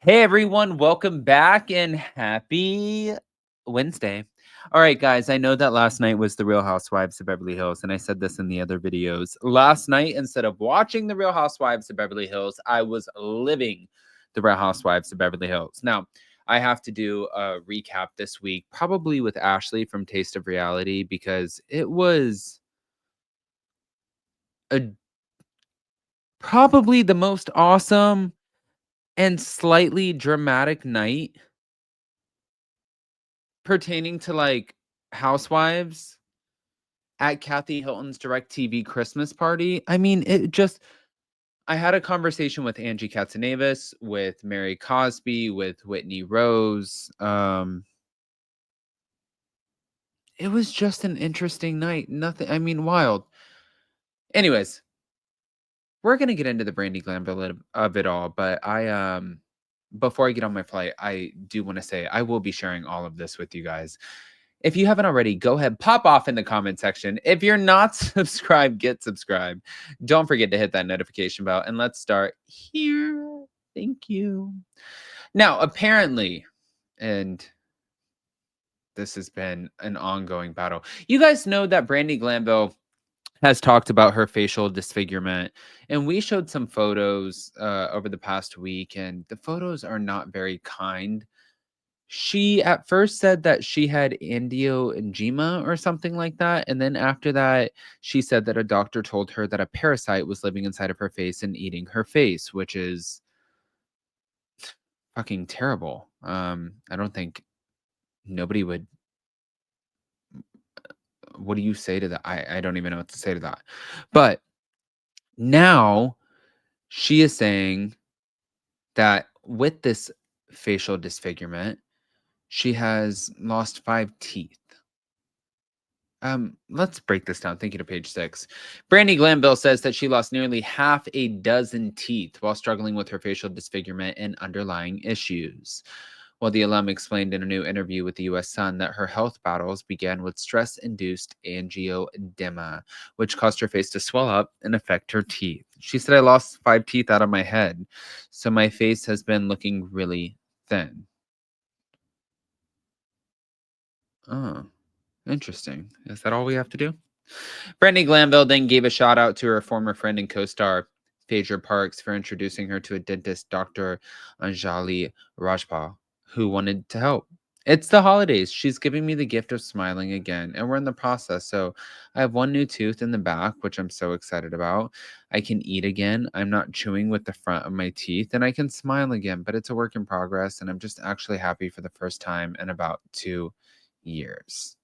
Hey everyone, welcome back and happy Wednesday. All right, guys, I know that last night was the Real Housewives of Beverly Hills, and I said this in the other videos. Last night, instead of watching the Real Housewives of Beverly Hills, I was living the Real Housewives of Beverly Hills. Now, I have to do a recap this week, probably with Ashley from Taste of Reality, because it was a, probably the most awesome and slightly dramatic night pertaining to, like, housewives at Kathy Hilton's DirecTV Christmas party. I mean, it just I had a conversation with Angie Katzenavas, with Mary Cosby, with Whitney Rose. It was just an interesting night. Nothing, I mean, wild. Anyways, we're gonna get into the Brandi Glanville of it all, but before I get on my flight, I do want to say I will be sharing all of this with you guys. If you haven't already, go ahead, pop off in the comment section. If you're not subscribed, get subscribed. Don't forget to hit that notification bell, and let's start here. Thank you. Now, apparently, and this has been an ongoing battle. You guys know that Brandi Glanville has talked about her facial disfigurement, and we showed some photos over the past week, and the photos are not very kind. She at first said that she had angioedema or something like that, and then after that, she said that a doctor told her that a parasite was living inside of her face and eating her face, which is fucking terrible. I don't think nobody would. What do you say to that? I don't even know what to say to that. But now she is saying that with this facial disfigurement, she has lost 5 teeth. Let's break this down. Thank you to page 6. Brandi Glanville says that she lost nearly half a dozen teeth while struggling with her facial disfigurement and underlying issues. While the alum explained in a new interview with the US Sun that her health battles began with stress-induced angioedema, which caused her face to swell up and affect her teeth. She said, "I lost 5 teeth out of my head, so my face has been looking really thin." Oh. Interesting. Is that all we have to do? Brandi Glanville then gave a shout out to her former friend and co-star Phaedra Parks for introducing her to a dentist, Dr. Anjali Rajpal, who wanted to help. "It's the holidays. She's giving me the gift of smiling again, and we're in the process. So I have one new tooth in the back, which I'm so excited about. I can eat again. I'm not chewing with the front of my teeth, and I can smile again, but it's a work in progress, and I'm just actually happy for the first time in about 2 years."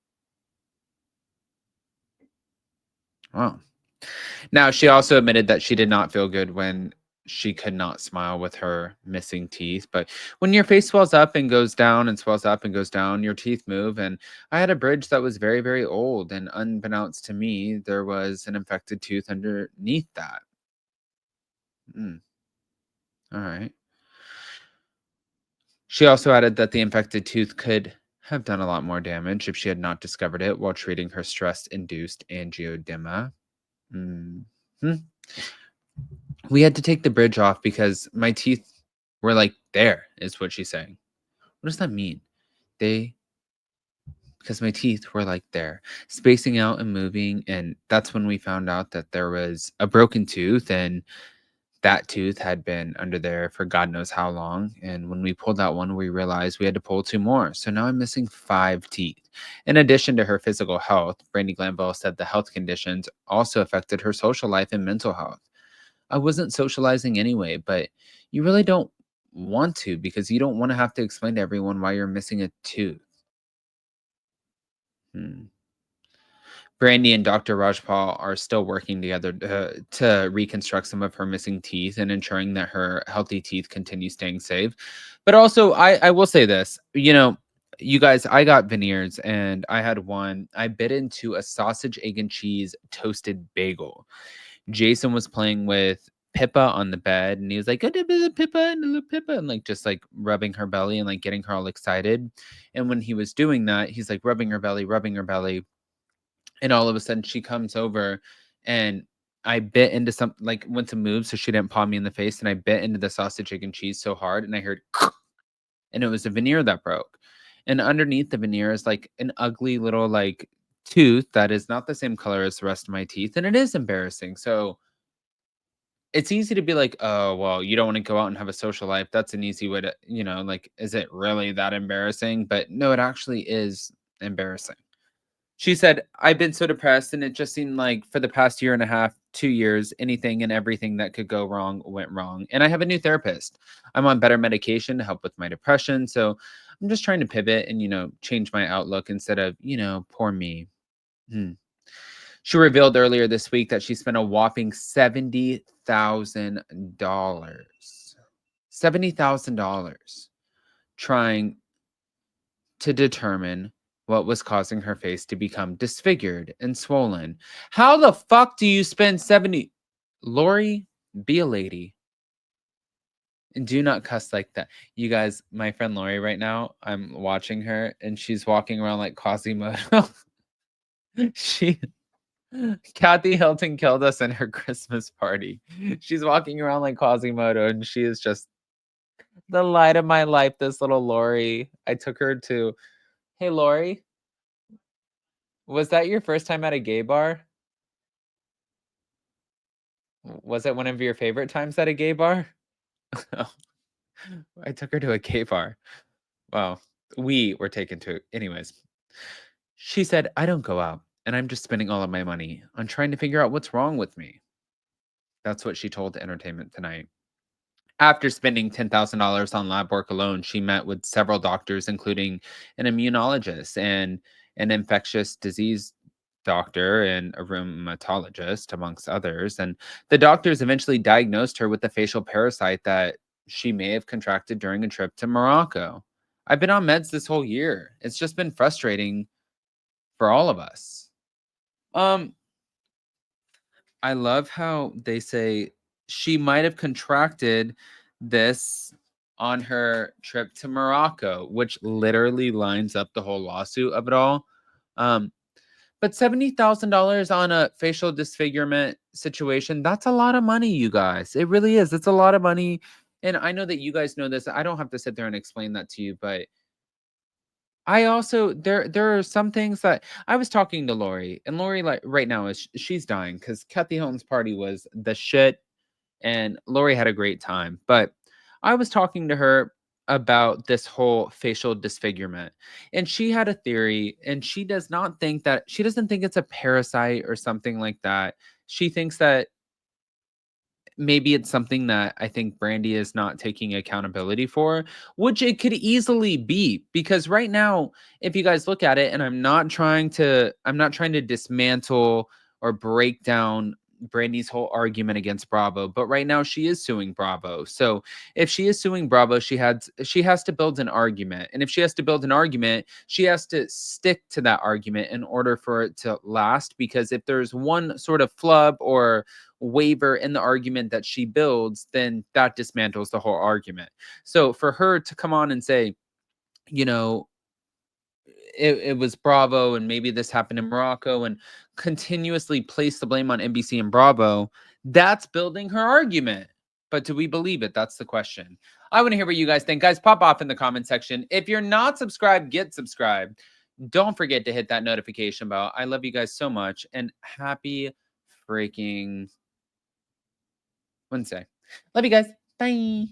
Wow. Now, she also admitted that she did not feel good when she could not smile with her missing teeth. But when your face swells up and goes down and swells up and goes down, your teeth move. And I had a bridge that was very, very old. And unbeknownst to me, there was an infected tooth underneath that. Mm, all right. She also added that the infected tooth could have done a lot more damage if she had not discovered it while treating her stress induced angioedema. Mhm. We had to take the bridge off because my teeth were like there, is what she's saying. What does that mean? They, because my teeth were like there, spacing out and moving. And that's when we found out that there was a broken tooth, and that tooth had been under there for God knows how long. And when we pulled that one, we realized we had to pull 2 more. So now I'm missing 5 teeth. In addition to her physical health, Brandi Glanville said the health conditions also affected her social life and mental health. "I wasn't socializing anyway, but you really don't want to because you don't want to have to explain to everyone why you're missing a tooth." Hmm. Brandy and Dr. Rajpal are still working together to reconstruct some of her missing teeth and ensuring that her healthy teeth continue staying safe. But also, I will say this, you guys, I got veneers and I had one. I bit into a sausage, egg, and cheese toasted bagel. Jason was playing with Pippa on the bed, and he was like, "Oh, Pippa and little Pippa," and like just like rubbing her belly and like getting her all excited. And when he was doing that, he's like rubbing her belly, and all of a sudden she comes over, and I bit into some like went to move so she didn't paw me in the face, and I bit into the sausage, egg, and cheese so hard, and I heard and it was a veneer that broke. And underneath the veneer is like an ugly little like tooth that is not the same color as the rest of my teeth, and it is embarrassing. So it's easy to be like, "Oh, well, you don't wanna go out and have a social life." That's an easy way to, like, is it really that embarrassing? But no, it actually is embarrassing. She said, "I've been so depressed, and it just seemed like for the past year and a half, 2 years, anything and everything that could go wrong went wrong. And I have a new therapist. I'm on better medication to help with my depression, so I'm just trying to pivot and, change my outlook instead of, poor me." Hmm. She revealed earlier this week that she spent a whopping $70,000. $70,000 trying to determine what was causing her face to become disfigured and swollen. How the fuck do you spend 70— Lori, be a lady and do not cuss like that. You guys, my friend Lori right now, I'm watching her and she's walking around like Quasimodo. she Kathy Hilton killed us in her Christmas party. She's walking around like Quasimodo and she is just the light of my life, this little Lori. I took her to— Hey Lori, was that your first time at a gay bar? Was it one of your favorite times at a gay bar? Oh, I took her to a gay bar. Well, we were taken to— anyways. She said, "I don't go out, and I'm just spending all of my money on trying to figure out what's wrong with me." That's what she told Entertainment Tonight. After spending $10,000 on lab work alone, she met with several doctors, including an immunologist and an infectious disease doctor and a rheumatologist, amongst others. And the doctors eventually diagnosed her with the facial parasite that she may have contracted during a trip to Morocco. I've been on meds this whole year. It's just been frustrating for all of us. Um, I love how they say she might have contracted this on her trip to Morocco, which literally lines up the whole lawsuit of it all. Um, but $70,000 on a facial disfigurement situation, that's a lot of money, you guys. It really is. It's a lot of money. And I know that you guys know this. I don't have to sit there and explain that to you, but I also— there are some things that I was talking to Lori, and Lori like right now is she's dying because Kathy Hilton's party was the shit, and Lori had a great time. But I was talking to her about this whole facial disfigurement, and she had a theory, and she doesn't think it's a parasite or something like that. She thinks that maybe it's something that I think Brandy is not taking accountability for, which it could easily be because right now, if you guys look at it, and I'm not trying to dismantle or break down Brandy's whole argument against Bravo, but right now she is suing Bravo. So if she is suing Bravo, she has to build an argument. And if she has to build an argument, she has to stick to that argument in order for it to last. Because if there's one sort of flub or waver in the argument that she builds, then that dismantles the whole argument. So for her to come on and say, you know, it was Bravo and maybe this happened in Morocco and continuously place the blame on NBC and Bravo, that's building her argument. But do we believe it? That's the question. I want to hear what you guys think. Guys, pop off in the comment section. If you're not subscribed, get subscribed. Don't forget to hit that notification bell. I love you guys so much and happy freaking Wednesday. Love you guys. Bye.